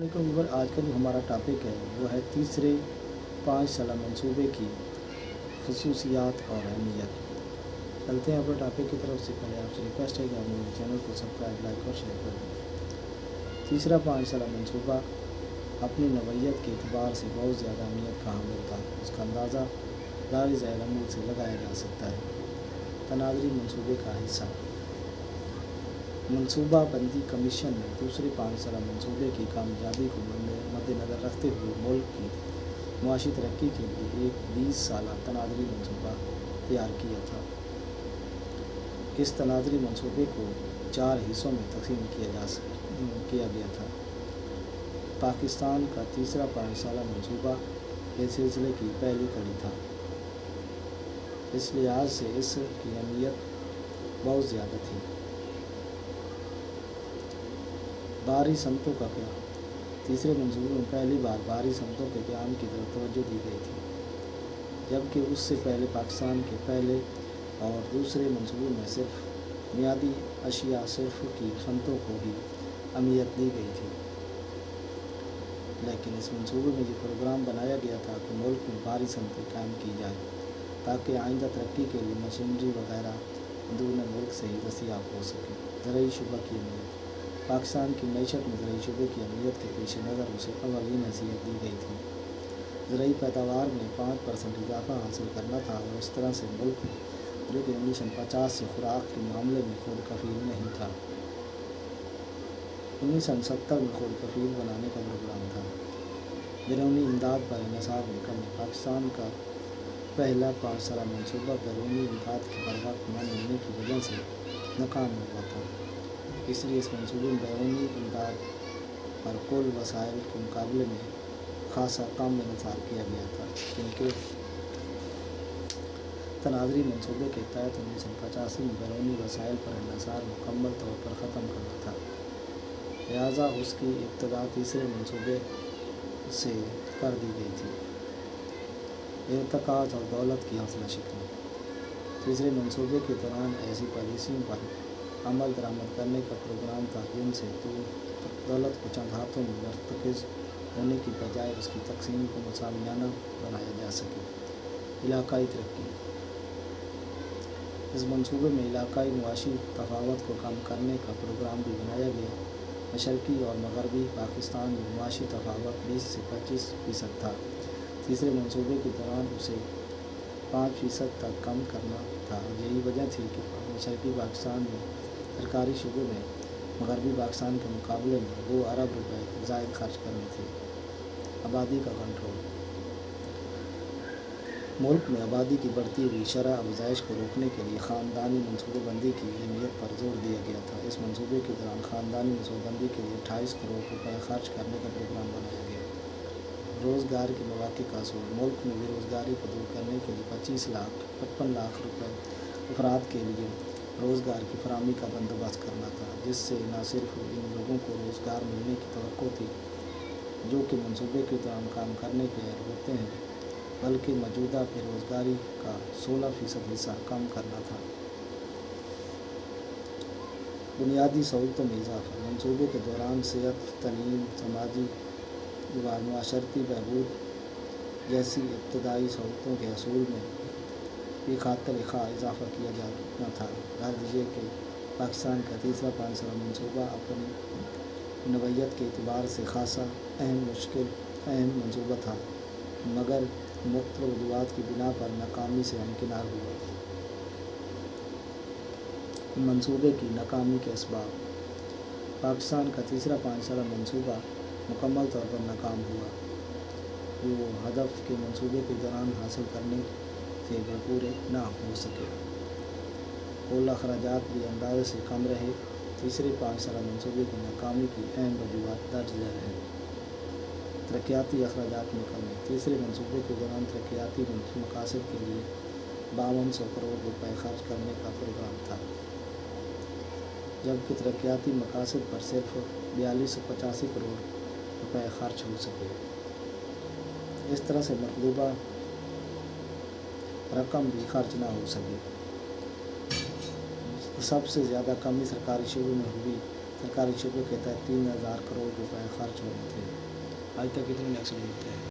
लेकिन व्यूवर आज का जो हमारा टॉपिक है वो है तीसरे 5 साला मंसूबे की खसूसियात और अहमियत। चलते हैं अपने टॉपिक की तरफ। से पहले आपसे रिक्वेस्ट है कि आप मेरे चैनल को सब्सक्राइब, लाइक और शेयर कर दें। तीसरा 5 साला मंसूबा अपनी नौइयत के एतबार से बहुत ज़्यादा अहमियत का हामिल था। उसका अंदाज़ा दारी ज़ैल अमूल से लगाया जा सकता है। तनाज़री मंसूबे का हिस्सा। मनसूबा बंदी कमीशन ने दूसरे 5 साला मंसूबे की कामयाबी को मद्देनज़र रखते हुए मुल्क की मुआशी तरक्की के लिए एक 20 साला तनाज़री मंसूबा तैयार किया था। इस तनाज़री मंसूबे को 4 हिस्सों में तकसीम किया गया था। पाकिस्तान का तीसरा 5 साला मंसूबा इस सिलसिले की पहली कड़ी था। इस लिहाज से इसकी अहमियत बहुत ज़्यादा थी। बाहरी समतों का क्या? तीसरे मंसूबे में पहली बार बाहरी समतों के क़याम की तरफ तवज्जो दी गई थी, जबकि उससे पहले पाकिस्तान के पहले और दूसरे मंसूबे में सिर्फ बुनियादी अशिया सिर्फ की समतों को ही अहमियत दी गई थी। लेकिन इस मंसूबे में ये प्रोग्राम बनाया गया था कि मुल्क में बाहरी समतें कायम की जाए ताकि आइंदा तरक्की के लिए मशीनरी वगैरह अंदरून मुल्क से ही दस्तियाब हो सके। ज़राई शुबा की अहमियत। पाकिस्तान की मईशत में ज़राई शुबे की अहमियत के पेश नज़र उसे अवलीन हैसियत दी गई थी। ज़राई पैदावार में 5% इजाफा हासिल करना था और इस तरह से मुल्क जो कि 1950 से खुराक के मामले में खुद कफील नहीं था, 1970 में खुद कफील बनाने का प्रोग्राम था। बैरूनी इमदाद पर इन्हिसार में कमी। पाकिस्तान का पहला 5 साला मंसूबा बैरूनी इमदाद के बर वक्त न मिलने की वजह से नाकाम हुआ था। इसलिए इस मंसूबे में बैरूनी इमदाद पर कुल वसाइल के मुकाबले में खासा कम इन्हिसार किया गया था, क्योंकि तनाज़री मंसूबे के तहत 1985 में बैरूनी वसाइल पर इन्हिसार मुकम्मल तौर पर ख़त्म करना था। लिहाजा उसकी इब्तदा तीसरे मंसूबे से कर दी गई थी। इर्तिकाज़ और दौलत की हौसला शिकनी। तीसरे मंसूबे के दौरान ऐसी पॉलिसियों पर अमल दरामद करने का प्रोग्राम था जिनसे दौलत को चंद हाथों में मुर्तकिज़ होने की बजाय उसकी तकसीम को मुसावियाना बनाया जा सके। इलाकाई तरक्की। इस मंसूबे में इलाकाई मुआशी तफावत को कम करने का प्रोग्राम भी बनाया गया। मशरक़ी और मगरबी पाकिस्तान में मुआशी तफावत 20 से 25% था। तीसरे मंसूबे के दौरान उसे 5% तक कम करना था। यही वजह थी कि मशरक़ी पाकिस्तान में सरकारी शुबे में मगरबी पाकिस्तान के मुकाबले में 2 अरब रुपए ज़ायद खर्च करने थे। आबादी का कंट्रोल। मुल्क में आबादी की बढ़ती हुई शरह अफज़ाइश को रोकने के लिए ख़ानदानी मनसूबाबंदी की अहमियत पर जोर दिया गया था। इस मंसूबे के दौरान ख़ानदानी मनसूबाबंदी के लिए 28 करोड़ रुपए खर्च करने का प्रोग्राम बनाया गया। रोज़गार के मौक़े का असूल। मुल्क में बेरोज़गारी को दूर करने के लिए 55 लाख रुपए अफराद के लिए रोज़गार की फराहमी का बंदोबस्त करना था, जिससे न सिर्फ इन लोगों को रोज़गार मिलने की तवक्को थी जो कि मंसूबे के दौरान काम करने के अहल होते हैं, बल्कि मौजूदा बेरोज़गारी का 16% हिस्सा कम करना था। बुनियादी सहूलतों में इजाफा। मंसूबे के दौरान सेहत, तलीम, समाजी व मुआशरती बहबूद जैसी इब्तदाई सहूलतों के हसूल में भी खातिर खा इजाफ़ा किया जाना था। गर्ज ये कि पाकिस्तान का तीसरा 5 साला मंसूबा अपनी नौइयत के एतबार से खासा अहम मंसूबा था, मगर मुख्तलिफ वजूहात की बिना पर नाकामी से हमकिनार हुआ। मंसूबे की नाकामी के असबाब। पाकिस्तान का तीसरा 5 साला मंसूबा मुकम्मल तौर पर नाकाम हुआ। वो हदफ के मंसूबे के दौरान हासिल करने से वो पूरे ना हो सके। कुल अखराजात भी अंदाज़े से कम रहे। तीसरे 5 साला मंसूबे की नाकामी की अहम वजूहात दर्ज झैल हैं। तरक्याती अखराजात में कमी। तीसरे मंसूबे के दौरान तरक्याती मकासद के लिए 5200 करोड़ रुपए खर्च करने का प्रोग्राम था, जबकि तरक्याती मकासद पर सिर्फ 4285 करोड़ रुपए खर्च हो सके। इस तरह से मतलूबा रकम भी खर्च ना हो सके। सबसे ज़्यादा कमी सरकारी शुबे में हुई। सरकारी शुबे के तहत 3000 करोड़ रुपए खर्च होने थे। آج تک اتنے ایکسیڈنٹ ہوتے ہیں۔